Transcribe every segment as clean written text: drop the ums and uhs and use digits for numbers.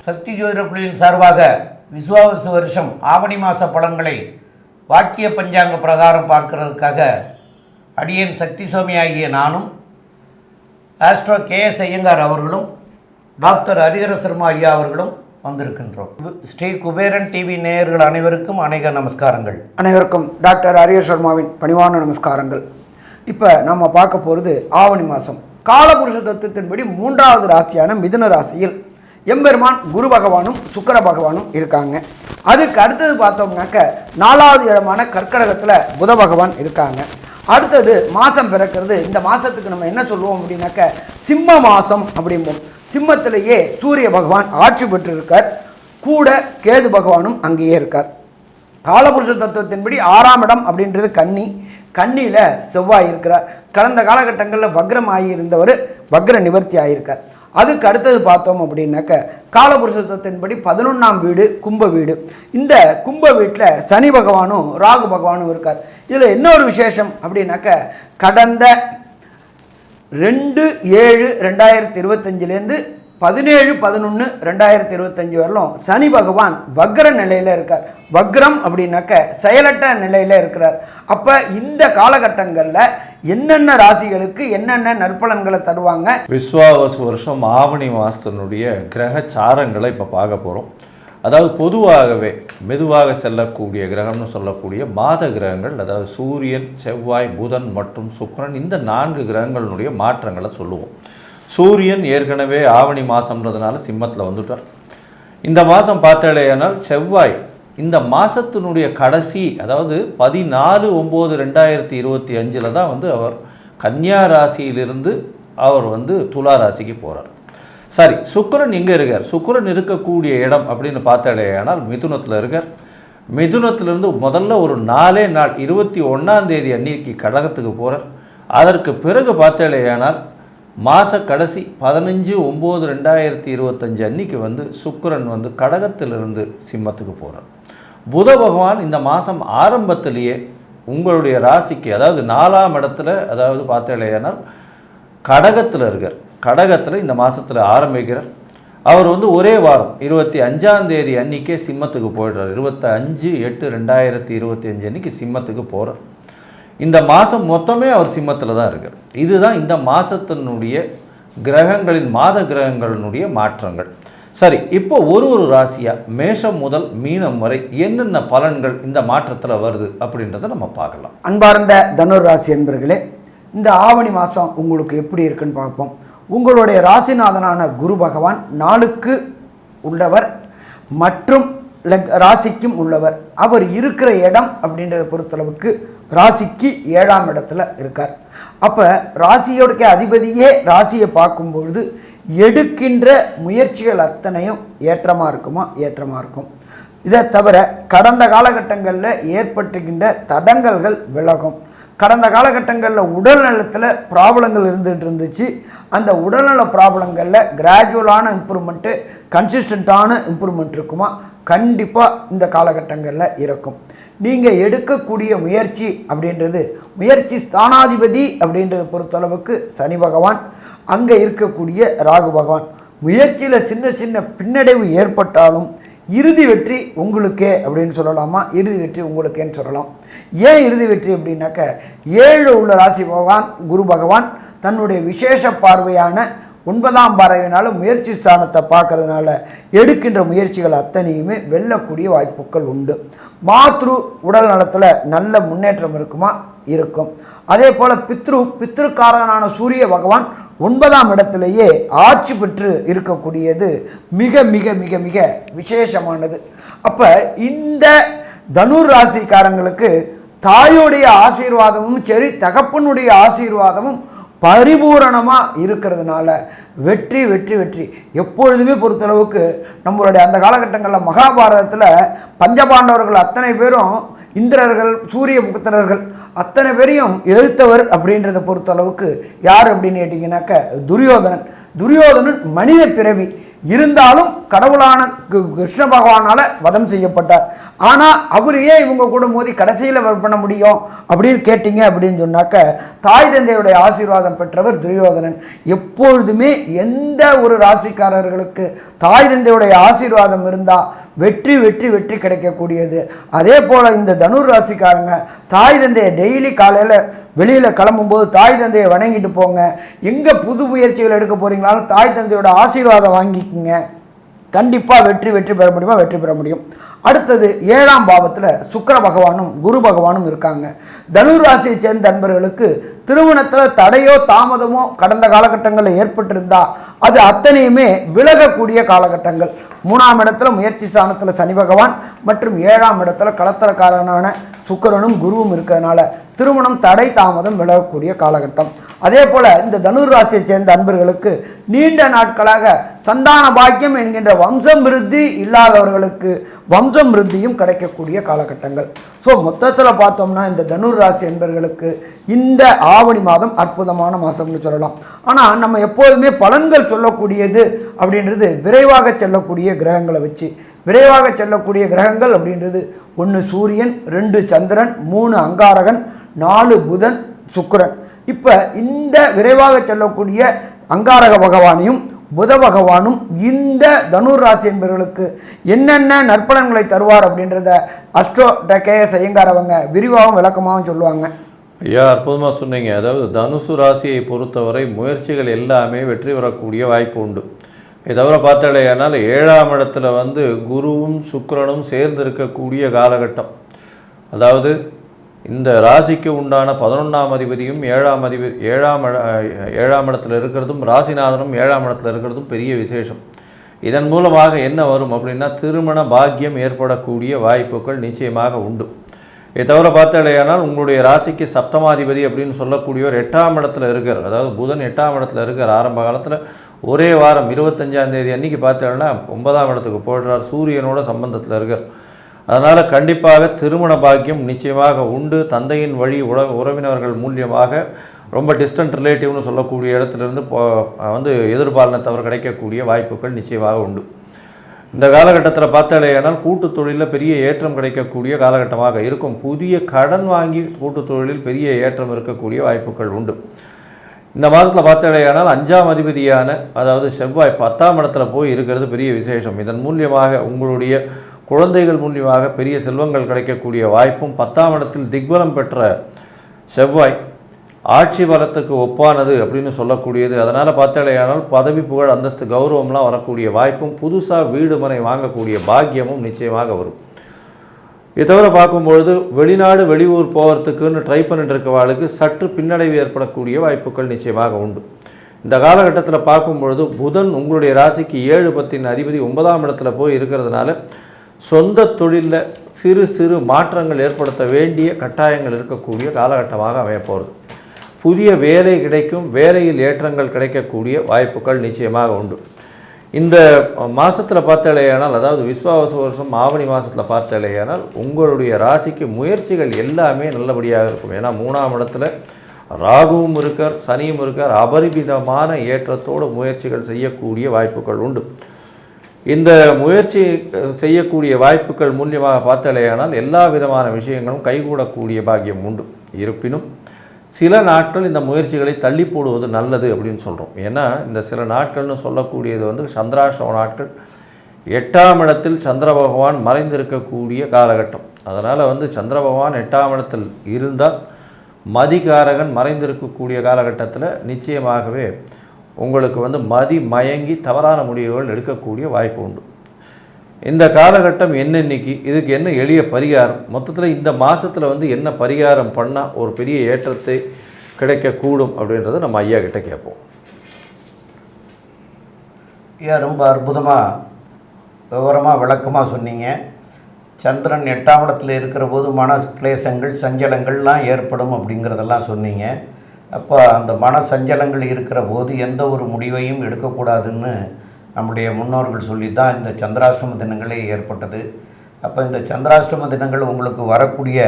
சக்தி ஜோதிட குழுவின் சார்பாக விசுவாவசு வருஷம் ஆவணி மாத பலன்களை வாக்கிய பஞ்சாங்க பிரகாரம் பார்க்கிறதுக்காக அடியேன் சக்தி சுவாமி ஆகிய நானும் ஆஸ்ட்ரோ KS ஐயங்கார் அவர்களும் டாக்டர் ஹரிஹர சர்மா ஐயா அவர்களும் வந்திருக்கின்றோம். ஸ்ரீ குபேரன் டிவி நேயர்கள் அனைவருக்கும் அநேக நமஸ்காரங்கள். அனைவருக்கும் டாக்டர் ஹரிஹர சர்மாவின் பணிவான நமஸ்காரங்கள். இப்போ நம்ம பார்க்க போகிறது ஆவணி மாதம் காலபுருஷ தத்துவத்தின்படி 3வது ராசியான மிதுன ராசியில் எம்பெருமான் குரு பகவானும் சுக்கிர பகவானும் இருக்காங்க. அதுக்கு அடுத்தது பார்த்தோம்னாக்க 4வது இடமான கர்க்கடகத்தில் புத பகவான் இருக்காங்க. அடுத்தது மாதம் பிறக்கிறது. இந்த மாதத்துக்கு நம்ம என்ன சொல்லுவோம் அப்படின்னாக்க சிம்ம மாதம் அப்படிம்போம். சிம்மத்திலேயே சூரிய பகவான் ஆட்சி பெற்று இருக்கார், கூட கேது பகவானும் அங்கேயே இருக்கார். காலபுருஷ தத்துவத்தின்படி 6ஆம் இடம் அப்படின்றது கன்னி. கன்னியில் செவ்வாய் இருக்கிறார். கடந்த காலகட்டங்களில் வக்ரம் ஆகியிருந்தவர் வக்ர நிவர்த்தி ஆகியிருக்கார். அதுக்கு அடுத்தது பார்த்தோம் அப்படின்னாக்க காலபுருஷத்தின்படி 11ஆம் வீடு கும்ப வீடு. இந்த கும்ப வீட்டில் சனி பகவானும் ராகு பகவானும் இருக்கார். இதில் என்ன ஒரு விசேஷம் அப்படின்னாக்க கடந்த 2/7/2025 17/11/2025 வரலும் சனி பகவான் வக்ர நிலையில் இருக்கார். வக்ரம் அப்படின்னாக்க செயலற்ற நிலையில் இருக்கிறார். அப்போ இந்த காலகட்டங்களில் என்னென்ன ராசிகளுக்கு என்னென்ன நற்பலன்களை தருவாங்க? விஸ்வாவசு வருஷம் ஆவணி மாதத்தினுடைய கிரக சாரங்களை இப்போ பார்க்க போகிறோம். அதாவது பொதுவாகவே மெதுவாக செல்லக்கூடிய கிரகம்னு சொல்லக்கூடிய மாத கிரகங்கள், அதாவது சூரியன், செவ்வாய், புதன் மற்றும் சுக்கிரன், இந்த 4 கிரகங்களினுடைய மாற்றங்களை சொல்லுவோம். சூரியன் ஏற்கனவே ஆவணி மாதம்ன்றதுனால சிம்மத்தில் வந்துட்டார். இந்த மாதம் பார்த்தாலேயானால் செவ்வாய் இந்த மாதத்தினுடைய கடைசி, அதாவது 14/9/2025 தான் அவர் கன்னியா ராசியிலிருந்து அவர் துலா ராசிக்கு போகிறார். சரி, சுக்கிரன் எங்கே இருக்கார்? சுக்கிரன் இருக்கக்கூடிய இடம் அப்படின்னு பார்த்தாலேயானால் மிதுனத்தில் இருக்கார். மிதுனத்திலிருந்து முதல்ல ஒரு 4 நாள் 21ஆம் தேதி அன்னைக்கு கடகத்துக்கு போகிறார். அதற்கு பிறகு பார்த்தாலேயானால் மாத கடைசி 15/9/2025 அன்னைக்கு சுக்கிரன் கடகத்திலிருந்து சிம்மத்துக்கு போகிறார். புத பகவான் இந்த மாதம் ஆரம்பத்திலேயே உங்களுடைய ராசிக்கு, அதாவது 4ஆம் இடத்துல, அதாவது பார்த்தாலேயானால் கடகத்தில் இருக்கார். கடகத்தில் இந்த மாதத்தில் ஆரம்பிக்கிறார். அவர் ஒரே வாரம் 25ஆம் தேதி அன்றைக்கே சிம்மத்துக்கு போயிடுறார். 25/8/2025 அன்றைக்கி சிம்மத்துக்கு போகிறார். இந்த மாதம் மொத்தமே அவர் சிம்மத்தில் தான் இருக்கார். இதுதான் இந்த மாதத்தினுடைய கிரகங்களின் மாத கிரகங்களினுடைய மாற்றங்கள். சரி, இப்போ ஒரு ராசியாக மேஷம் முதல் மீனம் வரை என்னென்ன பலன்கள் இந்த மாற்றத்தில் வருது அப்படின்றத நம்ம பார்க்கலாம். அன்பார்ந்த தனுர் ராசி என்பர்களே, இந்த ஆவணி மாதம் உங்களுக்கு எப்படி இருக்குன்னு பார்ப்போம். உங்களுடைய ராசிநாதனான குரு பகவான் 4க்கு உள்ளவர் மற்றும் ராசிக்கும் உள்ளவர். அவர் இருக்கிற இடம் அப்படின்றத பொறுத்தளவுக்கு ராசிக்கு 7ஆம் இடத்துல இருக்கார். அப்போ ராசியோடைய அதிபதியே ராசியை பார்க்கும்பொழுது எடுக்கின்ற முயற்சிகள் அத்தனையும் ஏற்றமாக இருக்குமா? ஏற்றமாக இருக்கும். இதை தவிர கடந்த காலகட்டங்களில் ஏற்பட்டுகின்ற தடங்கல்கள் விலகும். கடந்த காலகட்டங்களில் உடல் நலத்தில் ப்ராப்ளங்கள் இருந்துகிட்டு அந்த உடல்நல ப்ராப்ளங்களில் கிராஜுவலான இம்ப்ரூவ்மெண்ட்டு, கன்சிஸ்டண்ட்டான இம்ப்ரூவ்மெண்ட் இருக்குமா? கண்டிப்பாக இந்த காலகட்டங்களில் இருக்கும். நீங்கள் எடுக்கக்கூடிய முயற்சி அப்படின்றது, முயற்சி ஸ்தானாதிபதி அப்படின்றத பொறுத்தளவுக்கு சனி பகவான், அங்கே இருக்கக்கூடிய ராகு பகவான். முயற்சியில் சின்ன சின்ன பின்னடைவு ஏற்பட்டாலும் இறுதி வெற்றி உங்களுக்கே அப்படின்னு சொல்லலாமா? இறுதி வெற்றி உங்களுக்கேன்னு சொல்லலாம். ஏன் இறுதி வெற்றி அப்படின்னாக்க 7 உள்ள ராசி பகவான் குரு பகவான் தன்னுடைய விசேஷ பார்வையான 9ஆம் பார்வையினால முயற்சி ஸ்தானத்தை பார்க்கறதுனால எடுக்கின்ற முயற்சிகள் அத்தனையுமே வெல்லக்கூடிய வாய்ப்புகள் உண்டு. மாத்ரு உடல் நலத்தில் நல்ல முன்னேற்றம் இருக்குமா? இருக்கும். அதே போல் பித்ருக்காரனான சூரிய பகவான் 9ஆம் இடத்திலேயே ஆட்சி பெற்று இருக்கக்கூடியது மிக மிக மிக மிக விசேஷமானது. அப்போ இந்த தனுர் ராசிக்காரங்களுக்கு தாயுடைய ஆசீர்வாதமும் சரி, தகப்பனுடைய ஆசீர்வாதமும் பரிபூரணமாக இருக்கிறதுனால வெற்றி வெற்றி வெற்றி எப்பொழுதுமே பொறுத்தளவுக்கு நம்மளுடைய அந்த காலகட்டங்களில் மகாபாரதத்தில் பஞ்சபாண்டவர்கள் அத்தனை பேரும் இந்திரர்கள், சூரிய புத்திரர்கள் அத்தனை பேரையும் எழுத்தவர் அப்படின்றத பொறுத்தளவுக்கு யார் அப்படின்னு கேட்டிங்கனாக்க துரியோதனன். துரியோதனன் மனித பிறவி. இருந்தாலும் கடவுளான கிருஷ்ண பகவானால் வதம் செய்யப்பட்டார். ஆனால் அவர் ஏன் இவங்க கூட மோதி கடைசியில் பண்ண முடியும் அப்படின்னு கேட்டிங்க அப்படின்னு சொன்னாக்க, தாய் தந்தையுடைய ஆசீர்வாதம் பெற்றவர் துரியோதனன். எப்பொழுதுமே எந்த ஒரு ராசிக்காரர்களுக்கு தாய் தந்தையுடைய ஆசீர்வாதம் இருந்தால் வெற்றி வெற்றி வெற்றி கிடைக்கக்கூடியது. அதே போல் இந்த தனுர் ராசிக்காரங்க தாய் தந்தையை டெய்லி காலையில் வெளியில் கிளம்பும்போது தாய் தந்தையை வணங்கிட்டு போங்க. எங்கே புது முயற்சிகள் எடுக்க போகிறீங்களாலும் தாய் தந்தையோட ஆசீர்வாதம் வாங்கிக்கோங்க. கண்டிப்பாக வெற்றி பெற முடியுமா? வெற்றி பெற முடியும். அடுத்தது 7ஆம் பாவத்தில் சுக்கிர பகவானும் குரு பகவானும் இருக்காங்க. தனுர் ராசியை சேர்ந்த நண்பர்களுக்கு திருமணத்தில் தடையோ தாமதமோ கடந்த காலகட்டங்களில் ஏற்பட்டிருந்தால் அது அத்தனையுமே விலகக்கூடிய காலகட்டங்கள். 3ஆம் இடத்துல முயற்சி ஸ்தானத்தில் சனி பகவான் மற்றும் 7ஆம் இடத்துல களத்திரக்காரனான சுக்கிரனும் குருவும் இருக்கிறதுனால திருமணம் தடை தாமதம் விலகக்கூடிய காலகட்டம். அதே போல் இந்த தனுர் ராசியை சேர்ந்த அன்பர்களுக்கு நீண்ட நாட்களாக சந்தான பாக்கியம் என்கின்ற வம்சம் விருத்தி இல்லாதவர்களுக்கு வம்சம் விருத்தியும் கிடைக்கக்கூடிய காலகட்டங்கள். ஸோ மொத்தத்தில் பார்த்தோம்னா இந்த தனுர் ராசி என்பர்களுக்கு இந்த ஆவணி மாதம் அற்புதமான மாதம்னு சொல்லலாம். ஆனால் நம்ம எப்போதுமே பலன்கள் சொல்லக்கூடியது அப்படின்றது விரைவாக செல்லக்கூடிய கிரகங்களை வச்சு. விரைவாக செல்லக்கூடிய கிரகங்கள் அப்படின்றது 1 சூரியன், 2 சந்திரன், 3 அங்காரகன், 4 புதன், சுக்கிரன். இப்போ இந்த விரைவாக செல்லக்கூடிய அங்காரக பகவானையும் புத பகவானும் இந்த தனுர் ராசி என்பவர்களுக்கு என்னென்ன நற்பலன்களை தருவார் அப்படின்றத அஸ்ட்ரோ கேஎஸ் ஐயங்கார் அவங்க விரிவாகவும் விளக்கமாகவும் சொல்லுவாங்க. ஐயா, அற்புதமாக சொன்னீங்க. அதாவது தனுசு ராசியை பொறுத்தவரை முயற்சிகள் எல்லாமே வெற்றி பெறக்கூடிய வாய்ப்பு உண்டு. இதை தவிர பார்த்தாலேயானால் 7ஆம் இடத்துல குருவும் சுக்கிரனும் சேர்ந்து இருக்கக்கூடிய காலகட்டம். அதாவது இந்த ராசிக்கு உண்டான 11ஆம் அதிபதியும் 7ஆம் இடத்துல இருக்கிறதும் ராசிநாதனும் 7ஆம் இடத்துல இருக்கிறதும் பெரிய விசேஷம். இதன் மூலமாக என்ன வரும் அப்படின்னா திருமண பாக்கியம் ஏற்படக்கூடிய வாய்ப்புகள் நிச்சயமாக உண்டு. இதை தவிர பார்த்தாலேயானால் உங்களுடைய ராசிக்கு சப்தமாதிபதி அப்படின்னு சொல்லக்கூடியவர் 8ஆம் இடத்துல இருக்கார். அதாவது புதன் 8ஆம் இடத்துல இருக்கார். ஆரம்ப காலத்தில் ஒரே வாரம் 25ஆம் தேதி அன்றைக்கி பார்த்தேன்னா 9ஆம் இடத்துக்கு போயிடுறார். சூரியனோட சம்பந்தத்தில் இருக்கார். அதனால் கண்டிப்பாக திருமண பாக்கியம் நிச்சயமாக உண்டு. தந்தையின் வழி உறவினர்கள் மூலியமாக ரொம்ப டிஸ்டன்ட் ரிலேட்டிவ்னு சொல்லக்கூடிய இடத்துலேருந்து எதிர்பாலினத்தவர் கிடைக்கக்கூடிய வாய்ப்புகள் நிச்சயமாக உண்டு. இந்த காலகட்டத்தில் பார்த்தாலேயானால் கூட்டுத் தொழிலில் பெரிய ஏற்றம் கிடைக்கக்கூடிய காலகட்டமாக இருக்கும். புதிய கடன் வாங்கி கூட்டுத் தொழிலில் பெரிய ஏற்றம் இருக்கக்கூடிய வாய்ப்புகள் உண்டு. இந்த மாதத்தில் பார்த்தாலேயானால் 5ஆம் அதிபதியான அதாவது செவ்வாய் 10ஆம் இடத்துல போய் இருக்கிறது பெரிய விசேஷம். இதன் மூலியமாக உங்களுடைய குழந்தைகள் மூலியமாக பெரிய செல்வங்கள் கிடைக்கக்கூடிய வாய்ப்பும் 10ஆம் இடத்தில் திக்பலம் பெற்ற செவ்வாய் ஆட்சி பலத்துக்கு ஒப்பானது அப்படின்னு சொல்லக்கூடியது. அதனால் பார்த்தாலேயானால் பதவி புகழ் அந்தஸ்து கௌரவம்லாம் வரக்கூடிய வாய்ப்பும் புதுசாக வீடு மனை வாங்கக்கூடிய பாக்கியமும் நிச்சயமாக வரும். இதை தவிர பார்க்கும்பொழுது வெளிநாடு வெளியூர் போகிறதுக்குன்னு ட்ரை பண்ணிட்டு இருக்கவாளுக்கு சற்று பின்னடைவு ஏற்படக்கூடிய வாய்ப்புகள் நிச்சயமாக உண்டு. இந்த காலகட்டத்தில் பார்க்கும்பொழுது புதன் உங்களுடைய ராசிக்கு 7 அதிபதி 9ஆம் இடத்துல போய் இருக்கிறதுனால சொந்த தொழிலில் சிறு சிறு மாற்றங்கள் ஏற்படுத்த வேண்டிய கட்டாயங்கள் இருக்கக்கூடிய காலகட்டமாக அமையப்போகிறது. புதிய வேலை கிடைக்கும், வேலையில் ஏற்றங்கள் கிடைக்கக்கூடிய வாய்ப்புகள் நிச்சயமாக உண்டு. இந்த மாதத்தில் பார்த்தாலேயானால் அதாவது விஸ்வாவசு வருஷம் ஆவணி மாதத்தில் பார்த்தாலேயானால் உங்களுடைய ராசிக்கு முயற்சிகள் எல்லாமே நல்லபடியாக இருக்கும். ஏன்னா 3ஆம் இடத்துல ராகுவும் இருக்கார், சனியும் இருக்கார். அபரிமிதமான ஏற்றத்தோடு முயற்சிகள் செய்யக்கூடிய வாய்ப்புகள் உண்டு. இந்த முயற்சி செய்யக்கூடிய வாய்ப்புகள் மூலியமாக பார்த்தாலேயானால் எல்லா விதமான விஷயங்களும் கைகூடக்கூடிய பாக்கியம் உண்டு. இருப்பினும் சில நாட்கள் இந்த முயற்சிகளை தள்ளி போடுவது நல்லது அப்படின்னு சொல்கிறோம். ஏன்னா இந்த சில நாட்கள்னு சொல்லக்கூடியது சந்திராஷ்டம நாட்கள். 8ஆம் இடத்தில் சந்திர பகவான் மறைந்திருக்கக்கூடிய காலகட்டம். அதனால் சந்திர பகவான் 8ஆம் இடத்தில் இருந்தால் மதிகாரகன் மறைந்திருக்கக்கூடிய காலகட்டத்தில் நிச்சயமாகவே உங்களுக்கு மதி மயங்கி தவறான முடிவுகள் எடுக்கக்கூடிய வாய்ப்பு உண்டு. இந்த காலகட்டம் இன்னைக்கு இதுக்கு என்ன எளிய பரிகாரம், மொத்தத்தில் இந்த மாதத்தில் என்ன பரிகாரம் பண்ணால் ஒரு பெரிய ஏற்றத்தை கிடைக்கக்கூடும் அப்படின்றத நம்ம ஐயா கிட்ட கேட்போம். ஐயா ரொம்ப அற்புதமாக விவரமாக விளக்கமாக சொன்னீங்க. சந்திரன் 8ஆம் இடத்துல இருக்கிற போது மன கிளேசங்கள் சஞ்சலங்கள்லாம் ஏற்படும் அப்படிங்கிறதெல்லாம் சொன்னீங்க. அப்போ அந்த மன சஞ்சலங்கள் இருக்கிற போது எந்த ஒரு முடிவையும் எடுக்கக்கூடாதுன்னு நம்முடைய முன்னோர்கள் சொல்லி தான் இந்த சந்திராஷ்டம தினங்களே ஏற்பட்டது. அப்போ இந்த சந்திராஷ்டம தினங்கள் உங்களுக்கு வரக்கூடிய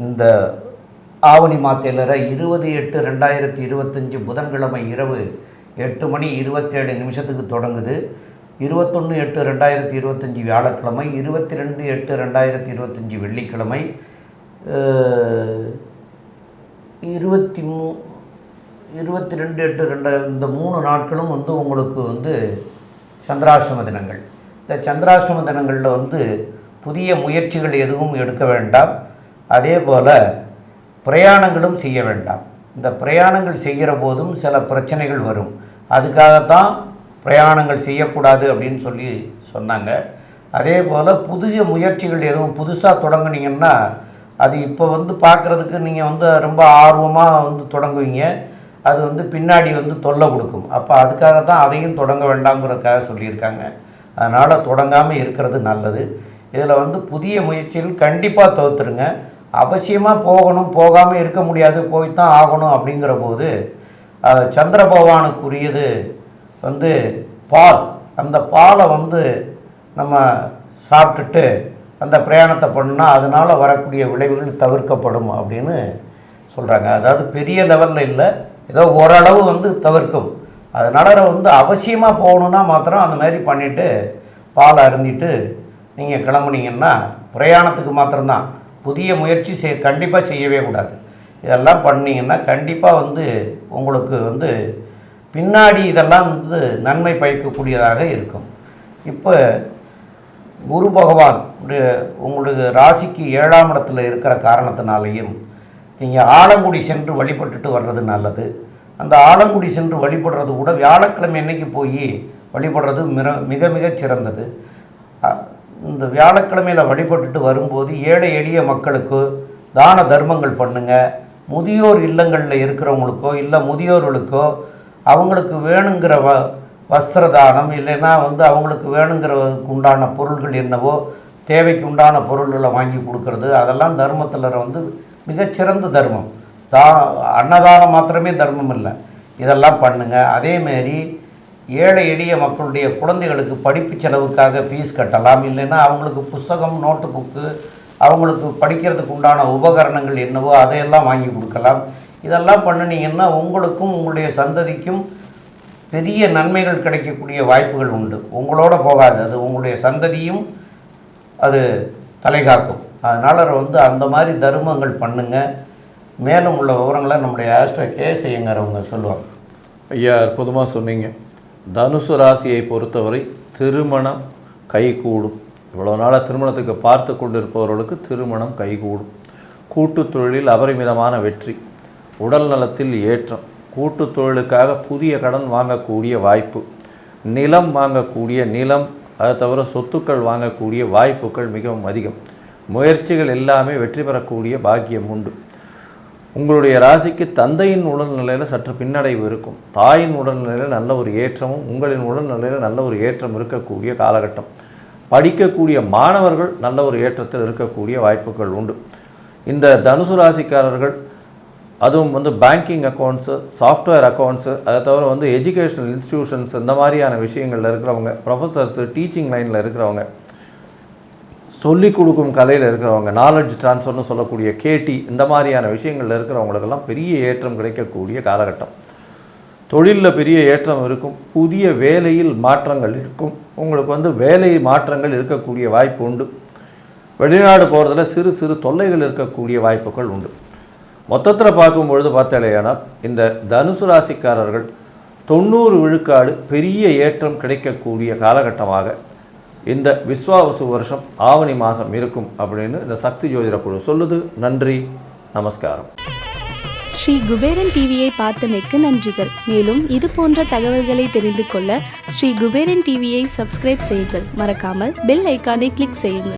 இந்த ஆவணி மாதத்தில் 20/8/2025 புதன்கிழமை இரவு 8:27 தொடங்குது. 21/8/2025 வியாழக்கிழமை, 22/8/2025 வெள்ளிக்கிழமை, 22/8 இந்த 3 நாட்களும் வந்து உங்களுக்கு வந்து சந்திராஷ்டம தினங்கள். இந்த சந்திராஷ்டம தினங்களில் வந்து புதிய முயற்சிகள் எதுவும் எடுக்க வேண்டாம். அதே போல் பிரயாணங்களும் செய்ய வேண்டாம். இந்த பிரயாணங்கள் செய்கிற போதும் சில பிரச்சனைகள் வரும். அதுக்காகத்தான் பிரயாணங்கள் செய்யக்கூடாது அப்படின்னு சொன்னாங்க. அதே போல் புதிய முயற்சிகள் எதுவும் புதுசாக தொடங்குனீங்கன்னா அது இப்போ வந்து பார்க்குறதுக்கு நீங்கள் வந்து ரொம்ப ஆர்வமாக வந்து தொடங்குவீங்க. அது வந்து பின்னாடி வந்து தொல்லை கொடுக்கும். அப்போ அதுக்காகத்தான் அதையும் தொடங்க வேண்டாங்கிறதுக்காக சொல்லியிருக்காங்க. அதனால் தொடங்காமல் இருக்கிறது நல்லது. இதில் வந்து புதிய முயற்சிகள் கண்டிப்பாக தவிர்த்துருங்க. அவசியமாக போகாமல் இருக்க முடியாது, போய்த்தான் ஆகணும் அப்படிங்கிற போது சந்திர பகவானுக்குரியது வந்து பால். அந்த பாலை வந்து நம்ம சாப்பிட்டுட்டு அந்த பிரயாணத்தை பண்ணால் அதனால் வரக்கூடிய விளைவுகள் தவிர்க்கப்படும் அப்படின்னு சொல்கிறாங்க. அதாவது பெரிய லெவலில் இல்லை, ஏதோ ஓரளவு வந்து தவிர்க்கும். அதனால் வந்து அவசியமாக போகணுன்னா மாத்திரம் அந்த மாதிரி பண்ணிவிட்டு பால் அருந்திட்டு நீங்கள் கிளம்புனீங்கன்னா பிரயாணத்துக்கு மாத்திரம்தான். புதிய முயற்சி கண்டிப்பாக செய்யவே கூடாது. இதெல்லாம் பண்ணிங்கன்னா கண்டிப்பாக வந்து உங்களுக்கு வந்து பின்னாடி இதெல்லாம் வந்து நன்மை பயக்கக்கூடியதாக இருக்கும். இப்போ குரு பகவான் உங்களுக்கு ராசிக்கு 7ஆம் இடத்துல இருக்கிற காரணத்தினாலேயும் நீங்கள் ஆலங்குடி சென்று வழிபட்டுட்டு வர்றது நல்லது. அந்த ஆலங்குடி சென்று வழிபடுறது கூட வியாழக்கிழமை அன்னைக்கு போய் வழிபடுறது மிக மிக சிறந்தது. இந்த வியாழக்கிழமையில் வழிபட்டுட்டு வரும்போது ஏழை எளிய மக்களுக்கு தான தர்மங்கள் பண்ணுங்கள். முதியோர் இல்லங்களில் இருக்கிறவங்களுக்கோ இல்லை முதியோர்களுக்கோ அவங்களுக்கு வேணுங்கிற வஸ்திர தானம், இல்லைன்னா வந்து அவங்களுக்கு வேணுங்கிறதுக்கு உண்டான பொருள்கள் என்னவோ தேவைக்கு உண்டான பொருள்களை வாங்கி கொடுக்கறது, அதெல்லாம் தர்மத்தில் வந்து மிகச்சிறந்த தர்மம். அன்னதானம் மாத்திரமே தர்மம் இல்லை, இதெல்லாம் பண்ணுங்கள். அதேமாரி ஏழை எளிய மக்களுடைய குழந்தைகளுக்கு படிப்பு செலவுக்காக ஃபீஸ் கட்டலாம். இல்லைன்னா அவங்களுக்கு புஸ்தகம், நோட்டு புக்கு, அவங்களுக்கு படிக்கிறதுக்கு உண்டான உபகரணங்கள் என்னவோ அதையெல்லாம் வாங்கி கொடுக்கலாம். இதெல்லாம் பண்ணினீங்கன்னா உங்களுக்கும் உங்களுடைய சந்ததிக்கும் பெரிய நன்மைகள் கிடைக்கக்கூடிய வாய்ப்புகள் உண்டு. உங்களோட போகாது, அது உங்களுடைய சந்ததியும் அது தலைகாக்கும். அதனால் வந்து அந்த மாதிரி தர்மங்கள் பண்ணுங்கள். மேலும் உள்ள விவரங்களை நம்முடைய ஆஸ்ட்ரோ கேஎஸ் ஐயங்காரவங்க சொல்லுவாங்க. ஐயா, அற்புதமாக சொன்னீங்க. தனுசு ராசியை பொறுத்தவரை திருமணம் கைகூடும். இவ்வளோ நாளாக திருமணத்துக்கு பார்த்து கொண்டிருப்பவர்களுக்கு திருமணம் கைகூடும். கூட்டு தொழிலில் அபரிமிதமான வெற்றி, உடல் நலத்தில் ஏற்றம், கூட்டு தொழிலுக்காக புதிய கடன் வாங்கக்கூடிய வாய்ப்பு, நிலம் வாங்கக்கூடிய நிலம், அதை தவிர சொத்துக்கள் வாங்கக்கூடிய வாய்ப்புகள் மிகவும் அதிகம். முயற்சிகள் எல்லாமே வெற்றி பெறக்கூடிய பாக்கியம் உண்டு. உங்களுடைய ராசிக்கு தந்தையின் உடல்நிலையில் சற்று பின்னடைவு இருக்கும். தாயின் உடல்நிலையில் நல்ல ஒரு ஏற்றமும் உங்களின் உடல்நிலையில் நல்ல ஒரு ஏற்றம் இருக்கக்கூடிய காலகட்டம். படிக்கக்கூடிய மாணவர்கள் நல்ல ஒரு ஏற்றத்தில் இருக்கக்கூடிய வாய்ப்புகள் உண்டு. இந்த தனுசு ராசிக்காரர்கள் அதுவும் வந்து பேங்கிங் அக்கௌண்ட்ஸு, சாஃப்ட்வேர் அக்கௌண்ட்ஸு, அதை தவிர வந்து எஜுகேஷனல் இன்ஸ்டிடியூஷன்ஸ், இந்த மாதிரியான விஷயங்களில் இருக்கிறவங்க, ப்ரொஃபஸர்ஸு, டீச்சிங் லைனில் இருக்கிறவங்க, சொல்லிக் கொடுக்கும் கலையில் இருக்கிறவங்க, நாலெட்ஜ் ட்ரான்ஸ்ஃபர்னு சொல்லக்கூடிய கேடி, இந்த மாதிரியான விஷயங்களில் இருக்கிறவங்களுக்கெல்லாம் பெரிய ஏற்றம் கிடைக்கக்கூடிய காலகட்டம். தொழிலில் பெரிய ஏற்றம் இருக்கும். புதிய வேலையில் மாற்றங்கள் இருக்கும். உங்களுக்கு வந்து வேலை மாற்றங்கள் இருக்கக்கூடிய வாய்ப்பு உண்டு. வெளிநாடு போகிறதுல சிறு சிறு தொல்லைகள் இருக்கக்கூடிய வாய்ப்புகள் உண்டு. மொத்தத்தில் பார்க்கும்பொழுது பார்த்தாலேயானால் இந்த தனுசு ராசிக்காரர்கள் 90 விழுக்காடு பெரிய ஏற்றம் கிடைக்கக்கூடிய காலகட்டமாக இந்த விஸ்வாவசு வருஷம் ஆவணி மாதம் இருக்கும் அப்படின்னு இந்த சக்தி ஜோதிட குழு சொல்லுது. நன்றி, நமஸ்காரம். ஸ்ரீ குபேரன் டிவியை பார்த்தமைக்கு நன்றிகள். மேலும் இது போன்ற தகவல்களை தெரிந்து கொள்ள ஸ்ரீ குபேரன் டிவியை சப்ஸ்கிரைப் செய்யுங்கள். மறக்காமல் பெல் ஐக்கானை கிளிக் செய்யுங்கள்.